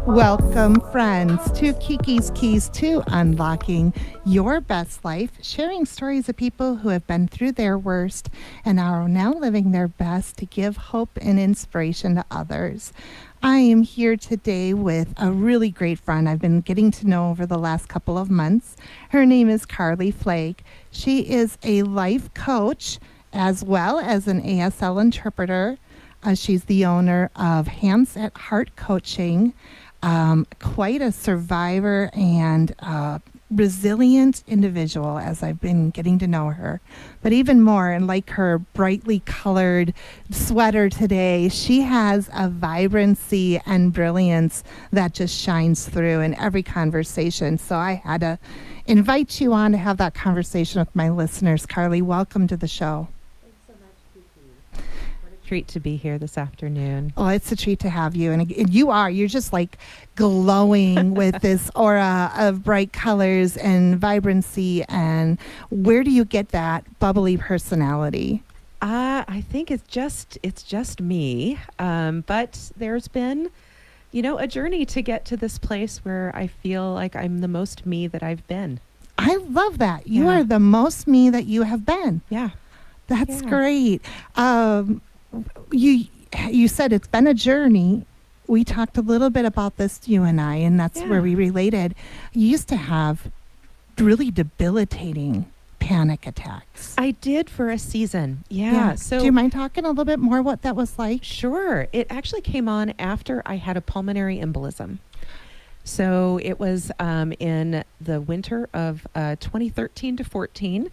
Welcome, friends, to Kiki's Keys to Unlocking Your Best Life, sharing stories of people who have been through their worst and are now living their best to give hope and inspiration to others. I am here today with a really great friend I've been getting to know over the last couple of months. Her name is Carly Flake. She is a life coach as well as an ASL interpreter. She's the owner of Hands at Heart Coaching. Quite a survivor and resilient individual as I've been getting to know her. But even more, and like her brightly colored sweater today, she has a vibrancy and brilliance that just shines through in every conversation. So I had to invite you on to have that conversation with my listeners. Carly, welcome to the show. Treat to be here this afternoon. Oh, it's a treat to have you. And you're just like glowing with this aura of bright colors and vibrancy. And where do you get that bubbly personality? I think it's just me. But there's been, a journey to get to this place where I feel like I'm the most me that I've been. I love that. You are the most me that you have been. Yeah. That's great. You said it's been a journey. We talked a little bit about this, you and I, and that's where we related. You used to have really debilitating panic attacks. I did for a season. Yeah. So do you mind talking a little bit more what that was like? Sure. It actually came on after I had a pulmonary embolism. So it was in the winter of 2013 to 14,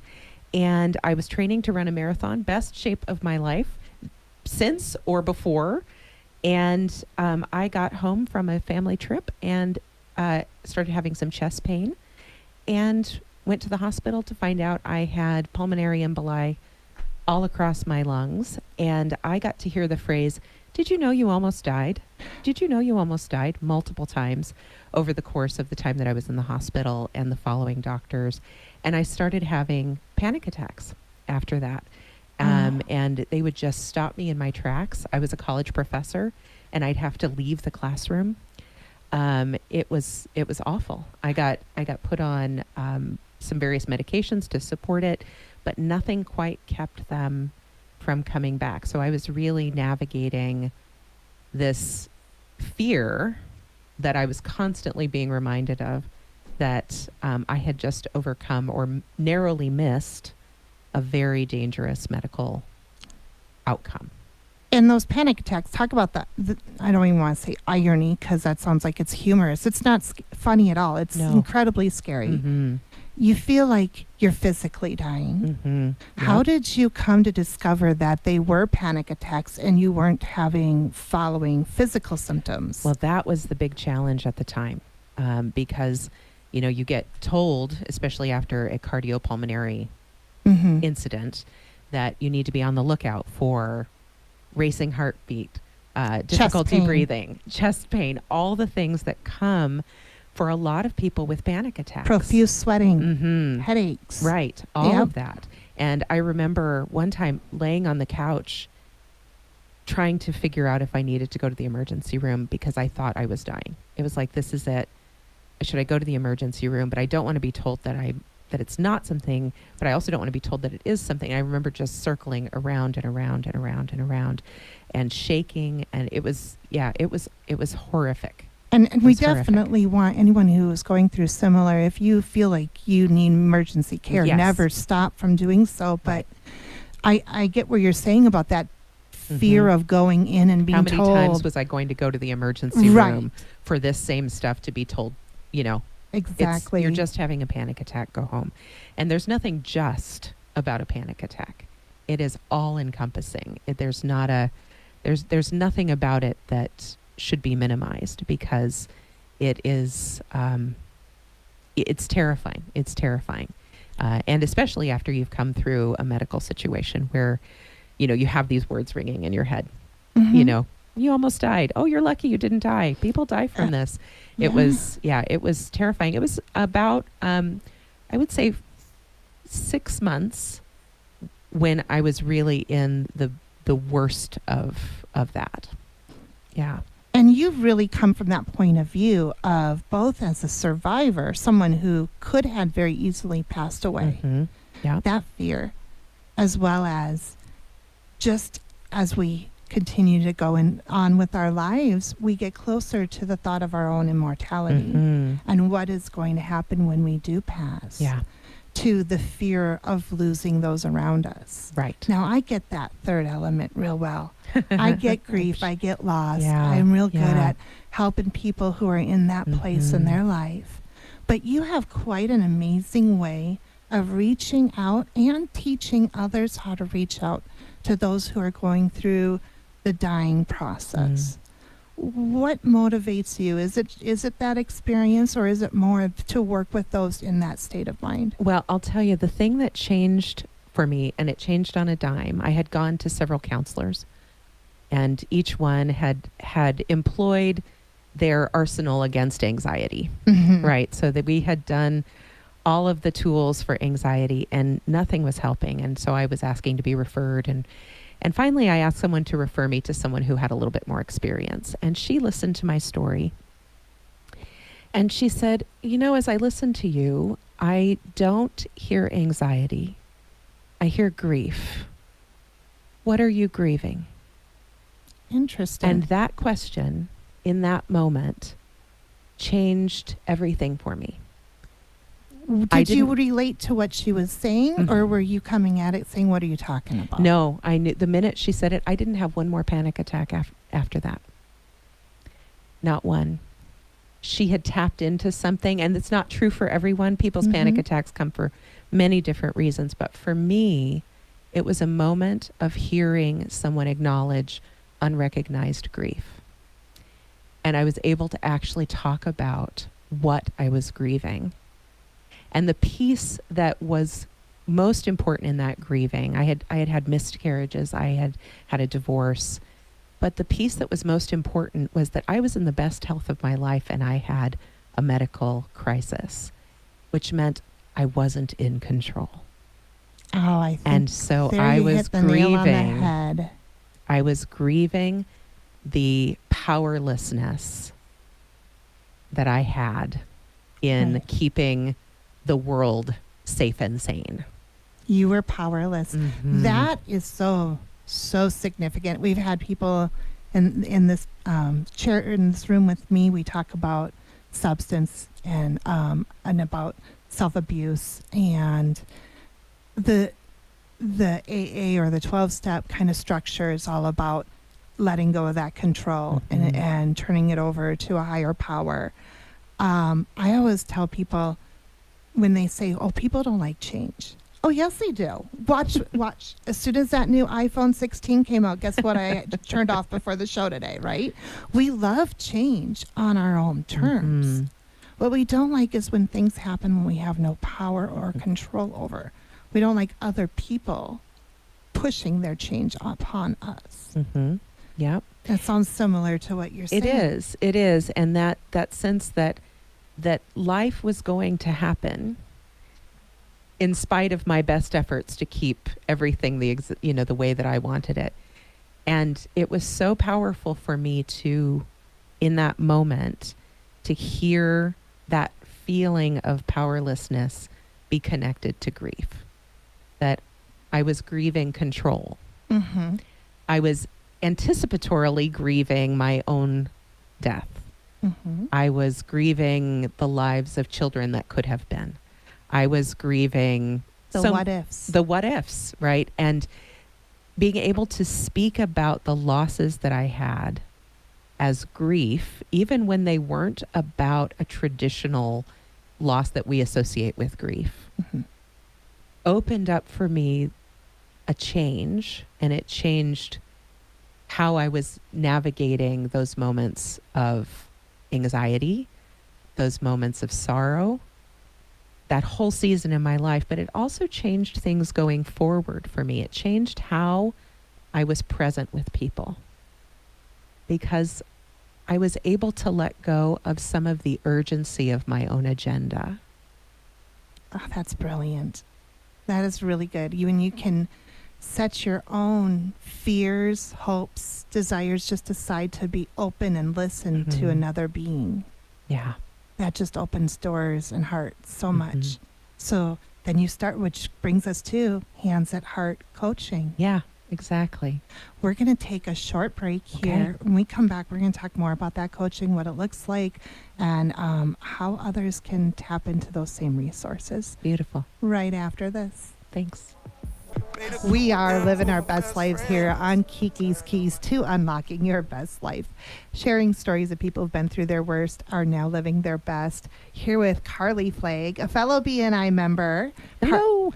and I was training to run a marathon, best shape of my life since or before. And I got home from a family trip and started having some chest pain and went to the hospital to find out I had pulmonary emboli all across my lungs. And I got to hear the phrase, "Did you know you almost died? Did you know you almost died?" multiple times over the course of the time that I was in the hospital and the following doctors. And I started having panic attacks after that. And they would just stop me in my tracks. I was a college professor, and I'd have to leave the classroom. It was awful. I got put on some various medications to support it, but nothing quite kept them from coming back. So I was really navigating this fear that I was constantly being reminded of, that I had just overcome or narrowly missed a very dangerous medical outcome. And those panic attacks, talk about that. I don't even want to say irony because that sounds like it's humorous. It's not funny at all. It's incredibly scary. Mm-hmm. You feel like you're physically dying. Mm-hmm. Yep. How did you come to discover that they were panic attacks and you weren't having following physical symptoms? Well, that was the big challenge at the time, because, you get told, especially after a cardiopulmonary incident, that you need to be on the lookout for racing heartbeat, difficulty breathing, chest pain, all the things that come for a lot of people with panic attacks. Profuse sweating, headaches. Right, all of that. And I remember one time laying on the couch trying to figure out if I needed to go to the emergency room because I thought I was dying. It was like, this is it. Should I go to the emergency room? But I don't want to be told that it's not something, but I also don't want to be told that it is something. I remember just circling around and around and around and around and shaking. And it was horrific. And we definitely want anyone who is going through similar, if you feel like you need emergency care, never stop from doing so. But I get what you're saying about that fear of going in and being told. How many times was I going to go to the emergency room for this same stuff to be told, Exactly. You're just having a panic attack, go home. And there's nothing just about a panic attack. It is all encompassing. There's nothing about it that should be minimized because it is, it's terrifying. It's terrifying. And especially after you've come through a medical situation where, you have these words ringing in your head, you almost died. Oh, you're lucky you didn't die. People die from this. It was terrifying. It was about, I would say 6 months when I was really in the worst of that. Yeah. And you've really come from that point of view of both as a survivor, someone who could have very easily passed away, Mm-hmm. Yeah. that fear, as well as just as we continue to on with our lives, we get closer to the thought of our own immortality Mm-hmm. and what is going to happen when we do pass. Yeah. To the fear of losing those around us. Right. Now, I get that third element real well. I get grief. I get loss. Yeah, I'm real good yeah. at helping people who are in that place in Mhm. their life. But you have quite an amazing way of reaching out and teaching others how to reach out to those who are going through the dying process. What motivates you? Is it that experience, or is it more to work with those in that state of mind? Well, I'll tell you, the thing that changed for me, and it changed on a dime, I had gone to several counselors, and each one had employed their arsenal against anxiety, Mhm. right? So that we had done all of the tools for anxiety, and nothing was helping. And so I was asking to be referred, and finally I asked someone to refer me to someone who had a little bit more experience. And she listened to my story. And she said, as I listen to you, I don't hear anxiety. I hear grief. What are you grieving? Interesting. And that question in that moment changed everything for me. Did you didn't- relate to what she was saying, Mhm. or were you coming at it saying, "What are you talking about?" No, I knew the minute she said it, I didn't have one more panic attack after that. Not one. She had tapped into something, and it's not true for everyone. People's panic Mhm. attacks come for many different reasons. But for me, it was a moment of hearing someone acknowledge unrecognized grief. And I was able to actually talk about what I was grieving. And the piece that was most important in that grieving, I had miscarriages, I had had a divorce, but the piece that was most important was that I was in the best health of my life, and I had a medical crisis, which meant I wasn't in control. Oh, I think And so there I you was hit the nail on the grieving. head. I was grieving the powerlessness that I had in Right. keeping the world safe and sane. You were powerless. Mhm. That is so significant. We've had people in this chair in this room with me. We talk about substance and about self abuse, and the AA or the 12-step kind of structure is all about letting go of that control Mhm. and turning it over to a higher power. I always tell people when they say, "Oh, people don't like change." Oh, yes, they do. Watch. As soon as that new iPhone 16 came out, guess what I turned off before the show today, right? We love change on our own terms. Mhm. What we don't like is when things happen when we have no power or control over. We don't like other people pushing their change upon us. Mhm. Yep. That sounds similar to what you're saying. It is. And that sense that life was going to happen in spite of my best efforts to keep everything the way that I wanted it. And it was so powerful for me to, in that moment, to hear that feeling of powerlessness be connected to grief. That I was grieving control. Mm-hmm. I was anticipatorily grieving my own death. Mm-hmm. I was grieving the lives of children that could have been. I was grieving What ifs. the what ifs, right? And being able to speak about the losses that I had as grief, even when they weren't about a traditional loss that we associate with grief, Mhm. opened up for me a change, and it changed how I was navigating those moments of anxiety, those moments of sorrow, that whole season in my life. But it also changed things going forward for me. It changed how I was present with people, because I was able to let go of some of the urgency of my own agenda. Oh, that's brilliant. That is really good. You can set your own fears, hopes, desires just aside to be open and listen to another being. Yeah. That just opens doors and hearts so much. Mm-hmm. So then you start, which brings us to Hands at Heart coaching. Yeah, exactly. We're going to take a short break here. Okay. When we come back, we're going to talk more about that coaching, what it looks like, and how others can tap into those same resources. Beautiful. Right after this. Thanks. We are living our best lives here on Kiki's Keys to Unlocking Your Best Life. Sharing stories of people who've been through their worst are now living their best. Here with Carly Flagg, a fellow BNI member. Hello.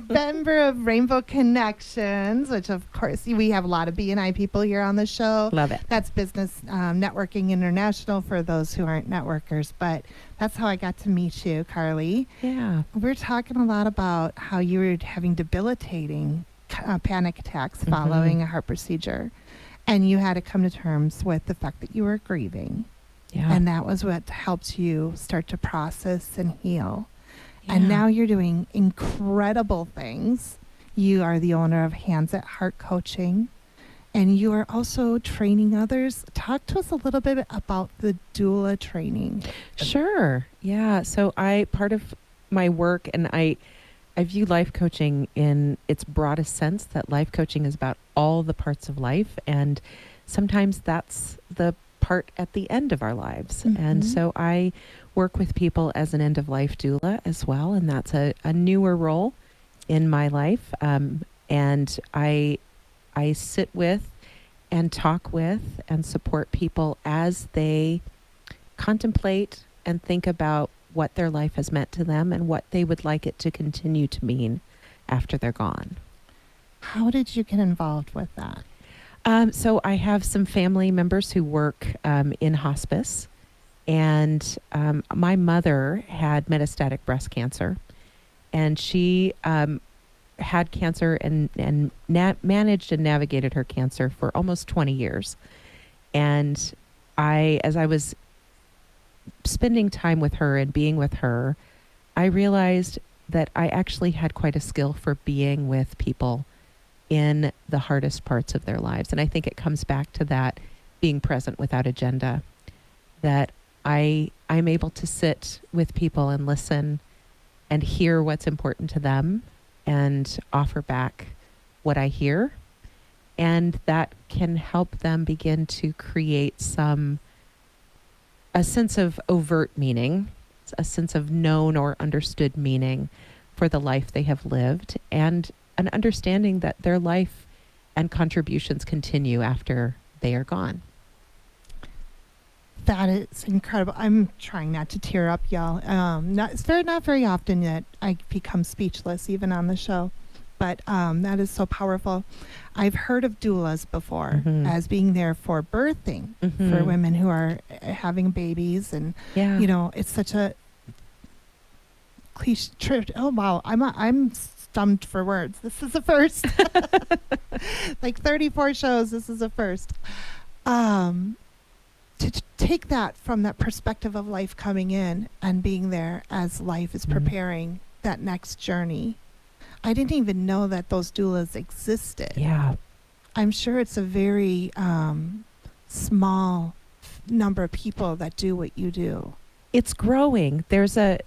Member of Rainbow Connections, which of course we have a lot of BNI people here on the show. Love it. That's Business Networking International for those who aren't networkers. But that's how I got to meet you, Carly. Yeah. We're talking a lot about how you were having debilitating panic attacks following a heart procedure. And you had to come to terms with the fact that you were grieving. Yeah. And that was what helped you start to process and heal. Yeah. And now you're doing incredible things. You are the owner of Hands at Heart Coaching. And you are also training others. Talk to us a little bit about the doula training. Sure. Yeah. So part of my work, and I view life coaching in its broadest sense, that life coaching is about all the parts of life. And sometimes that's the part at the end of our lives. And so I work with people as an end of life doula as well. And that's a newer role in my life. And I sit with and talk with and support people as they contemplate and think about what their life has meant to them and what they would like it to continue to mean after they're gone. How did you get involved with that? So I have some family members who work in hospice, and my mother had metastatic breast cancer, and she had cancer and managed and navigated her cancer for almost 20 years. And as I was spending time with her and being with her, I realized that I actually had quite a skill for being with people in the hardest parts of their lives. And I think it comes back to that being present without agenda, that I'm able to sit with people and listen and hear what's important to them and offer back what I hear. And that can help them begin to create a sense of overt meaning, a sense of known or understood meaning for the life they have lived, and an understanding that their life and contributions continue after they are gone. That is incredible. I'm trying not to tear up, y'all. It's not very often that I become speechless, even on the show. But that is so powerful. I've heard of doulas before as being there for birthing for women who are having babies, and it's such a cliche. Oh wow, I'm stumped for words. This is a first. Like 34 shows, this is a first. To take that from that perspective of life coming in and being there as life is preparing that next journey. I didn't even know that those doulas existed. Yeah. I'm sure it's a very small number of people that do what you do. It's growing. There's a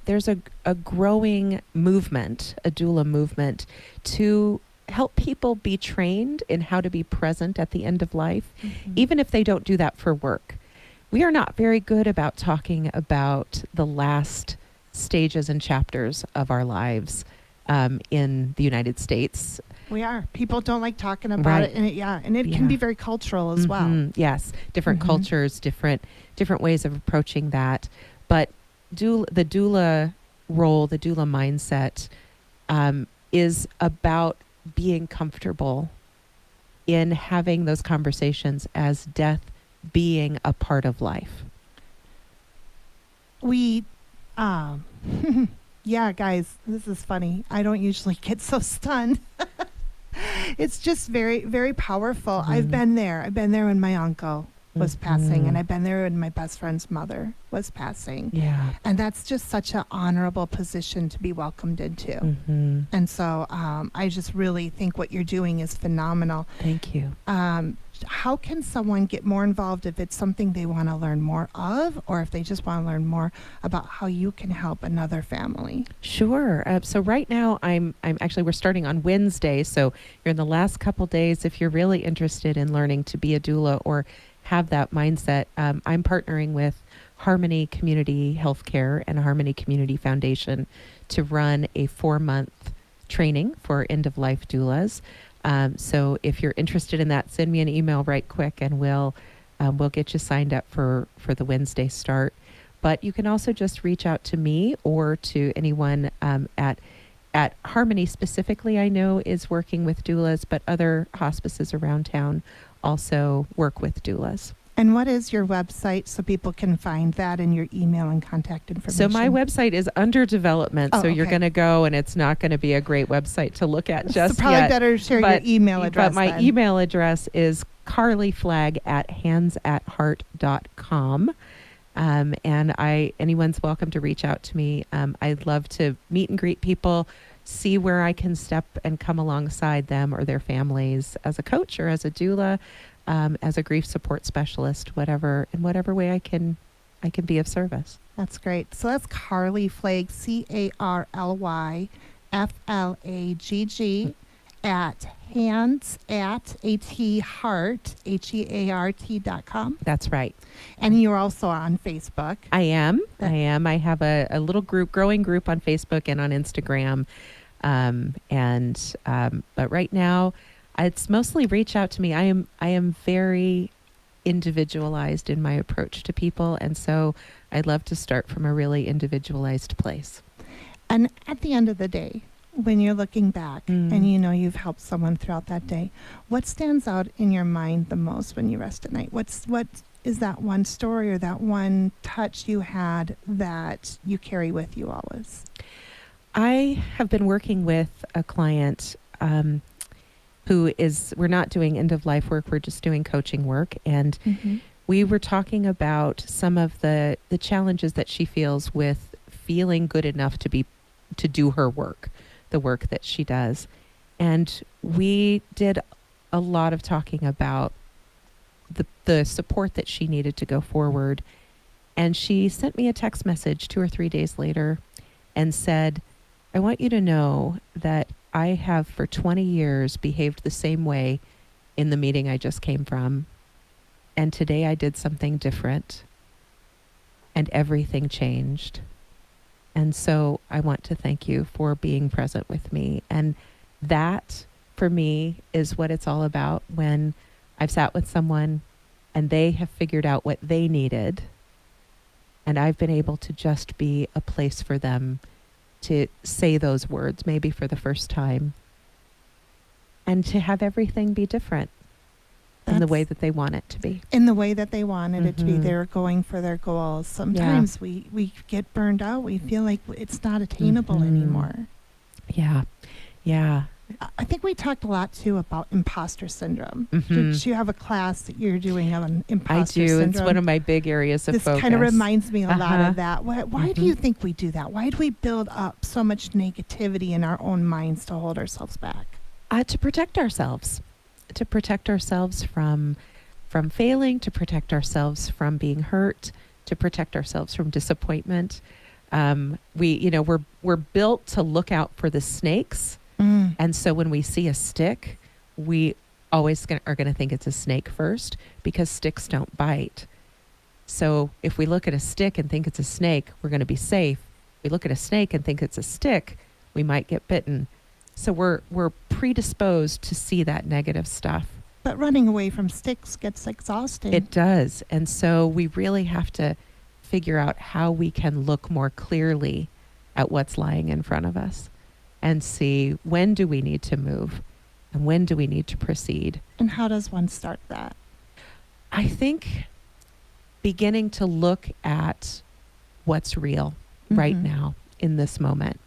growing movement, a doula movement, to help people be trained in how to be present at the end of life, even if they don't do that for work. We are not very good about talking about the last stages and chapters of our lives in the United States. We are. People don't like talking about it, and it can be very cultural as well. Yes, different cultures, different ways of approaching that. But the doula role, the doula mindset, is about being comfortable in having those conversations as death being a part of life. We, yeah, guys, this is funny. I don't usually get so stunned. It's just very, very powerful. I've been there. I've been there when my uncle was passing, and I've been there when my best friend's mother was passing. Yeah. And that's just such an honorable position to be welcomed into. Mm-hmm. And so I just really think what you're doing is phenomenal. Thank you. How can someone get more involved if it's something they want to learn more of, or if they just want to learn more about how you can help another family? Sure. So right now I'm actually, we're starting on Wednesday. So you're in the last couple days. If you're really interested in learning to be a doula or have that mindset, I'm partnering with Harmony Community Healthcare and Harmony Community Foundation to run a 4-month training for end-of-life doulas. So if you're interested in that, send me an email right quick, and we'll get you signed up for the Wednesday start. But you can also just reach out to me or to anyone at Harmony specifically. I know is working with doulas, but other hospices around town also work with doulas. And what is your website so people can find that and your email and contact information? So my website is under development. Oh, so you're okay. going to go, and it's not going to be a great website to look at just so probably yet. better share your email address. But my then. email address is carlyflag@handsatheart.com. And anyone's welcome to reach out to me. I'd love to meet and greet people, see where I can step and come alongside them or their families as a coach or as a doula, as a grief support specialist, in whatever way I can be of service. That's great. So that's Carly Flagg, CarlyFlagg at handsatheart.com. That's right. And you're also on Facebook. I am. I have a little growing group on Facebook and on Instagram. But right now, it's mostly reach out to me. I am very individualized in my approach to people, and so I'd love to start from a really individualized place. And at the end of the day, when you're looking back and you know you've helped someone throughout that day, what stands out in your mind the most when you rest at night? What is that one story or that one touch you had that you carry with you always? I have been working with a client we're not doing end-of-life work, we're just doing coaching work. And we were talking about some of the challenges that she feels with feeling good enough to do her work, the work that she does. And we did a lot of talking about the support that she needed to go forward. And she sent me a text message 2 or 3 days later and said, I want you to know that I have for 20 years behaved the same way in the meeting I just came from. And today I did something different and everything changed. And so I want to thank you for being present with me. And that for me is what it's all about when I've sat with someone and they have figured out what they needed. And I've been able to just be a place for them to say those words, maybe for the first time, and to have everything be different in the way that they want it to be. In the way that they wanted it to be. They're going for their goals. Sometimes we get burned out. We feel like it's not attainable anymore. Yeah. Yeah. I think we talked a lot, too, about imposter syndrome. Did you have a class that you're doing on imposter syndrome? I do. It's one of my big areas of focus. This kind of reminds me a lot of that. Why do you think we do that? Why do we build up so much negativity in our own minds to hold ourselves back? To protect ourselves. To protect ourselves from failing, to protect ourselves from being hurt, to protect ourselves from disappointment. We're built to look out for the snakes. And so when we see a stick, we always are going to think it's a snake first, because sticks don't bite. So if we look at a stick and think it's a snake, we're going to be safe. If we look at a snake and think it's a stick, we might get bitten. So we're predisposed to see that negative stuff. But running away from sticks gets exhausting. It does. And so we really have to figure out how we can look more clearly at what's lying in front of us and see, when do we need to move and when do we need to proceed. And how does one start that? I think beginning to look at what's real right now in this moment.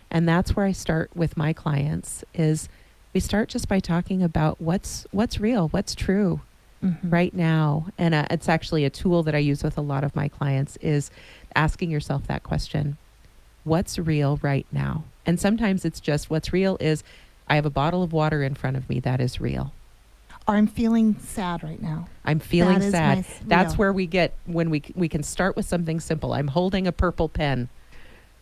And that's where I start with my clients, is we start just by talking about what's real, what's true. right now? And it's actually a tool that I use with a lot of my clients is asking yourself that question. What's real right now? And sometimes it's just what's real is I have a bottle of water in front of me. That is real. Or I'm feeling sad right now. I'm feeling That is sad. my That's real. where we get when we can start with something simple. I'm holding a purple pen.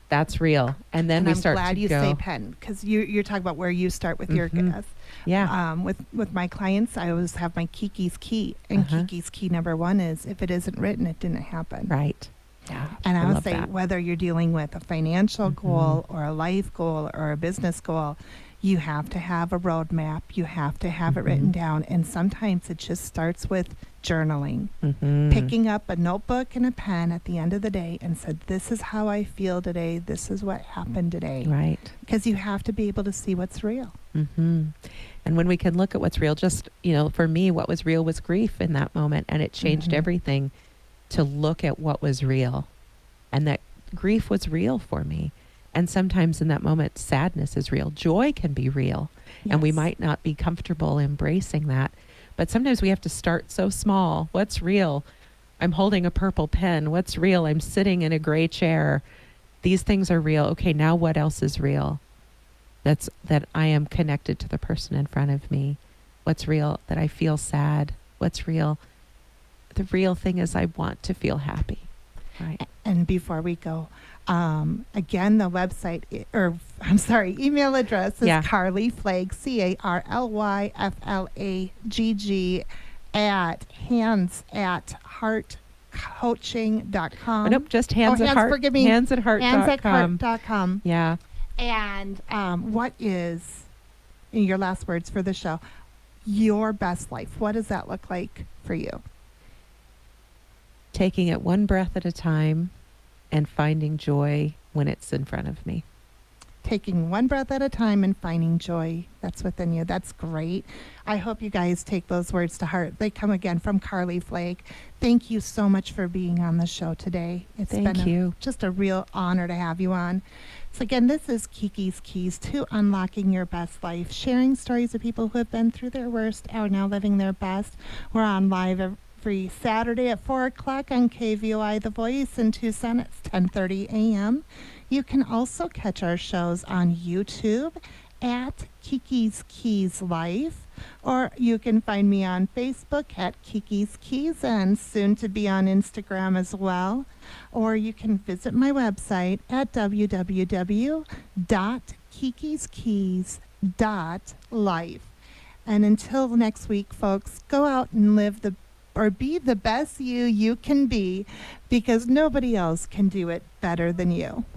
That's real. And then And we I'm start glad to you go. say pen, because you're talking about where you start with your guests. Yeah. With my clients, I always have my Kiki's key, and Kiki's key number one is if it isn't written, it didn't happen. Right. Yeah. And I would love say that. whether you're dealing with a financial goal or a life goal or a business goal, you have to have a roadmap. You have to have it written down. And sometimes it just starts with journaling, picking up a notebook and a pen at the end of the day and said, this is how I feel today. This is what happened today. Right. Because you have to be able to see what's real. And when we can look at what's real, just, for me, what was real was grief in that moment. And it changed everything to look at what was real, and that grief was real for me. And sometimes in that moment, sadness is real. Joy can be real. And we Yes. might not be comfortable embracing that. But sometimes we have to start so small. What's real? I'm holding a purple pen. What's real? I'm sitting in a gray chair. These things are real. Okay, now what else is real? That I am connected to the person in front of me. What's real? That I feel sad. What's real? The real thing is I want to feel happy. Right. And before we go, again, the website, email address is carlyflagg, CarlyFlagg at hands@heartcoaching.com. Oh, nope, just hands at heart. Forgive me. Hands at heart.com. Hands@heart.com. Yeah. And what is, in your last words for the show, your best life? What does that look like for you? Taking it one breath at a time and finding joy when it's in front of me. Taking one breath at a time and finding joy that's within you. That's great. I hope you guys take those words to heart. They come again from Carly Flagg. Thank you so much for being on the show today. It's been just a real honor to have you on. So again, this is Kiki's Keys to Unlocking Your Best Life, sharing stories of people who have been through their worst, are now living their best. We're on live every Saturday at 4 o'clock on KVOI The Voice in Tucson. It's 10:30 a.m. You can also catch our shows on YouTube at Kiki's Keys Life, or you can find me on Facebook at Kiki's Keys and soon to be on Instagram as well. Or you can visit my website at www.kikiskeys.life. And until next week, folks, go out and be the best you can be, because nobody else can do it better than you.